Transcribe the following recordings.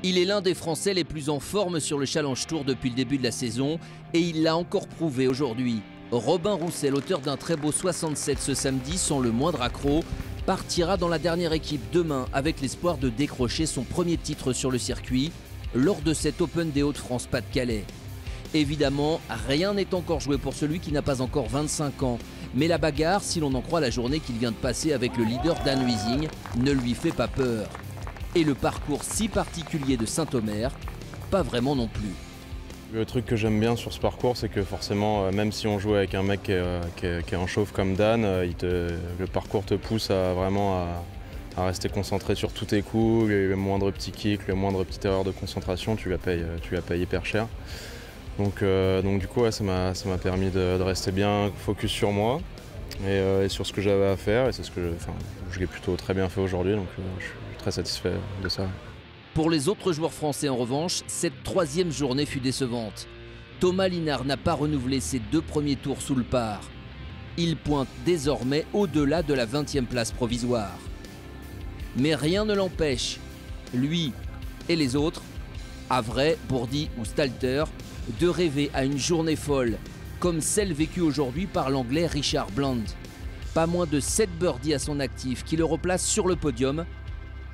Il est l'un des Français les plus en forme sur le Challenge Tour depuis le début de la saison et il l'a encore prouvé aujourd'hui. Robin Roussel, auteur d'un très beau 67 ce samedi sans le moindre accroc, partira dans la dernière équipe demain avec l'espoir de décrocher son premier titre sur le circuit lors de cet Open des Hauts-de-France Pas-de-Calais. Évidemment, rien n'est encore joué pour celui qui n'a pas encore 25 ans. Mais la bagarre, si l'on en croit la journée qu'il vient de passer avec le leader Dan Huizing, ne lui fait pas peur. Et le parcours si particulier de Saint-Omer, pas vraiment non plus. Le truc que j'aime bien sur ce parcours, c'est que forcément, même si on joue avec un mec qui est en chauve comme Dan, le parcours te pousse à vraiment à rester concentré sur tous tes coups, le moindre petit kick, le moindre petite erreur de concentration, tu la payes hyper cher. Donc du coup, ouais, ça m'a permis de rester bien focus sur moi et sur ce que j'avais à faire. Et c'est ce que je l'ai plutôt très bien fait aujourd'hui, donc je suis très satisfait de ça. Pour les autres joueurs français en revanche, cette troisième journée fut décevante. Thomas Linard n'a pas renouvelé ses 2 premiers tours sous le par. Il pointe désormais au-delà de la 20e place provisoire. Mais rien ne l'empêche, lui et les autres, Havret, Bourdi ou Stalter, de rêver à une journée folle, comme celle vécue aujourd'hui par l'anglais Richard Bland. Pas moins de 7 birdies à son actif qui le replace sur le podium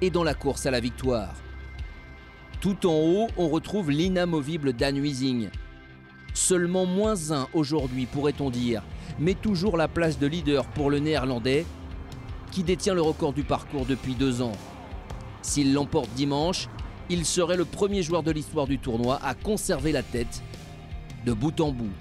et dans la course à la victoire. Tout en haut, on retrouve l'inamovible Dan Huizing. Seulement -1 aujourd'hui, pourrait-on dire, mais toujours la place de leader pour le Néerlandais, qui détient le record du parcours depuis 2 ans. S'il l'emporte dimanche, il serait le premier joueur de l'histoire du tournoi à conserver la tête de bout en bout.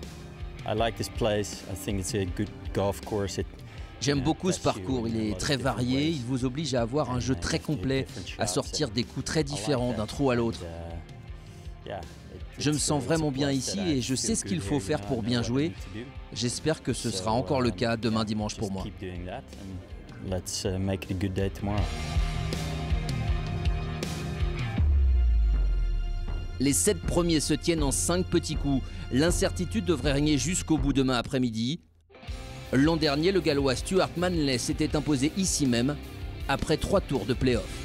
J'aime beaucoup ce parcours, il est très varié, il vous oblige à avoir un jeu très complet, à sortir des coups très différents d'un trou à l'autre. Je me sens vraiment bien ici et je sais ce qu'il faut faire pour bien jouer. J'espère que ce sera encore le cas demain dimanche pour moi. Les 7 premiers se tiennent en 5 petits coups. L'incertitude devrait régner jusqu'au bout demain après-midi. L'an dernier, le Gallois Stuart Manley s'était imposé ici même après 3 tours de play-off.